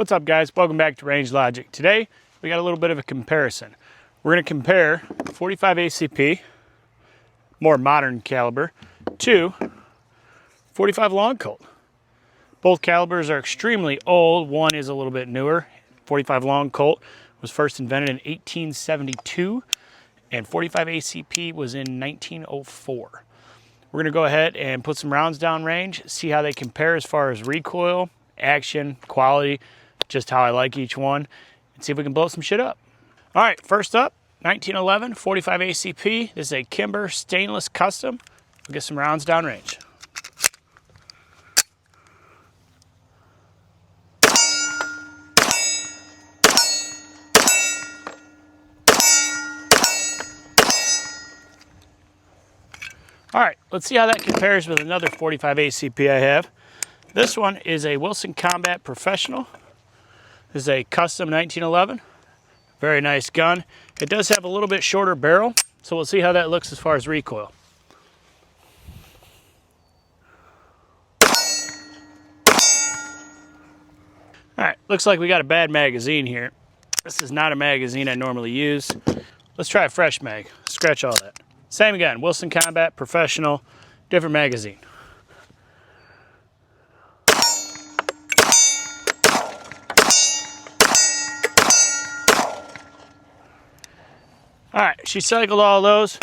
What's up, guys? Welcome back to Range Logic. Today we got a little bit of a comparison. We're going to compare 45 ACP, more modern caliber, to 45 Longcolt. Both calibers are extremely old. One is a little bit newer. 45 Longcolt was first invented in 1872, and 45 ACP was in 1904. We're going to go ahead and put some rounds down range, see how they compare as far as recoil, action, quality, just how I like each one, and see if we can blow some shit up. All right, first up, 1911 45 ACP. This is a Kimber stainless custom. We'll get some rounds down range. All right, let's see how that compares with another 45 ACP I have. This one is a Wilson Combat Professional. This is a custom 1911. Very nice gun. It does have a little bit shorter barrel, so we'll see how that looks as far as recoil. All right, looks like we got a bad magazine here. This is not a magazine I normally use. Let's try a fresh mag. Scratch all that. Same again, Wilson Combat Professional, different magazine. All right, she cycled all those.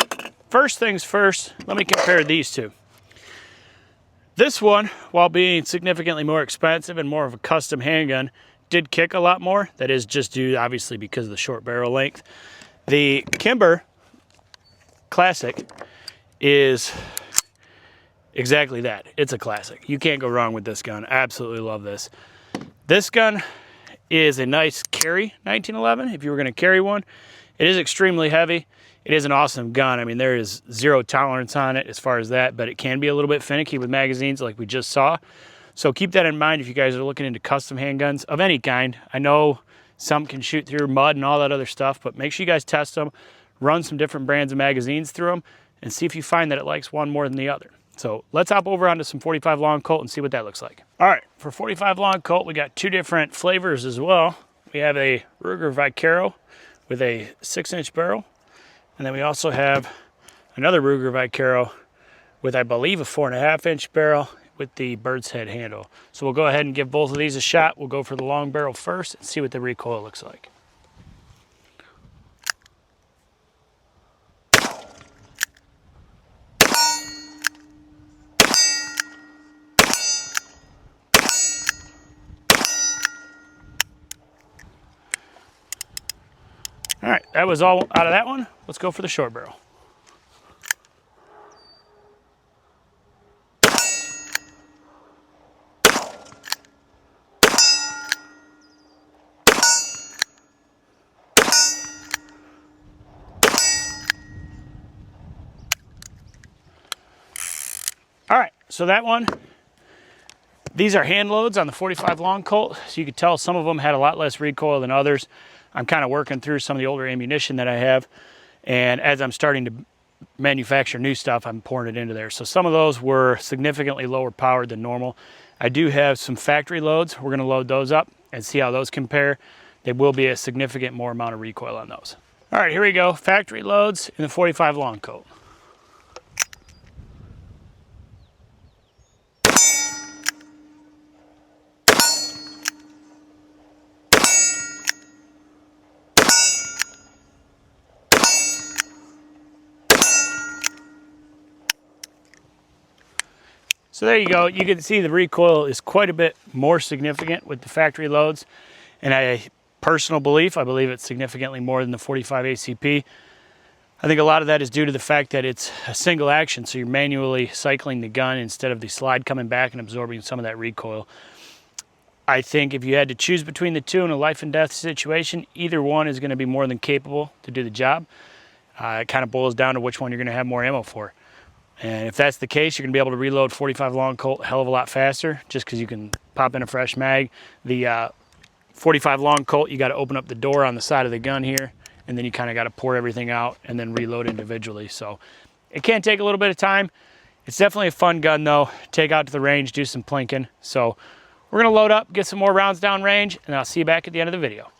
First things first, let me compare these two. This one, while being significantly more expensive and more of a custom handgun, did kick a lot more. That is just due, obviously, because of the short barrel length. The Kimber Classic is exactly that. It's a classic. You can't go wrong with this gun. I absolutely love this. This gun is a nice carry 1911 if you were going to carry one. It is extremely heavy. It is an awesome gun. I mean, there is zero tolerance on it as far as that, but it can be a little bit finicky with magazines like we just saw. So keep that in mind if you guys are looking into custom handguns of any kind. I know some can shoot through mud and all that other stuff, but make sure you guys test them, run some different brands of magazines through them, and see if you find that it likes one more than the other. So let's hop over onto some 45 Longcolt and see what that looks like. All right, for 45 Longcolt, we got two different flavors as well. We have a Ruger Vaquero with a 6-inch barrel, and then we also have another Ruger Vaquero with, I believe, a 4.5-inch barrel with the bird's head handle. So we'll go ahead and give both of these a shot. We'll go for the long barrel first and see what the recoil looks like. All right, that was all out of that one. Let's go for the short barrel. All right, so that one, these are hand loads on the 45 Longcolt. So you could tell some of them had a lot less recoil than others. I'm kind of working through some of the older ammunition that I have, and as I'm starting to manufacture new stuff, I'm pouring it into there. So some of those were significantly lower powered than normal. I do have some factory loads. We're going to load those up and see how those compare. There will be a significant more amount of recoil on those. All right, here we go. Factory loads in the 45 Longcolt. So there you go. You can see the recoil is quite a bit more significant with the factory loads. And personal belief, I believe it's significantly more than the 45 ACP. I think a lot of that is due to the fact that it's a single action, so you're manually cycling the gun instead of the slide coming back and absorbing some of that recoil. I think if you had to choose between the two in a life and death situation, either one is going to be more than capable to do the job. It kind of boils down to which one you're going to have more ammo for. And if that's the case, you're going to be able to reload 45 Longcolt a hell of a lot faster just because you can pop in a fresh mag. The 45 Longcolt, you got to open up the door on the side of the gun here, and then you kind of got to pour everything out and then reload individually. So it can take a little bit of time. It's definitely a fun gun, though. Take out to the range, do some plinking. So We're gonna load up, get some more rounds down range, and I'll see you back at the end of the video.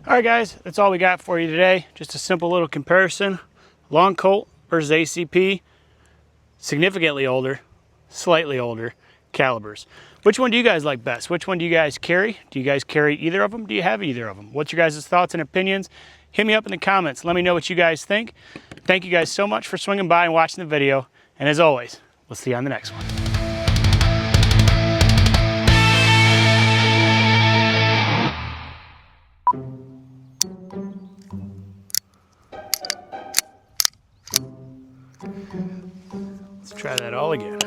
All right, guys, that's all we got for you today. Just a simple little comparison. Longcolt versus ACP. Significantly older, slightly older calibers. Which one do you guys like best? Which one do you guys carry? Do you guys carry either of them? Do you have either of them? What's your guys' thoughts and opinions? Hit me up in the comments. Let me know what you guys think. Thank you guys so much for swinging by and watching the video. And as always, we'll see you on the next one. Let's try that all again.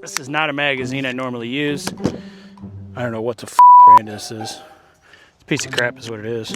This is not a magazine I normally use. I don't know what the brand this is. It's a piece of crap is what it is.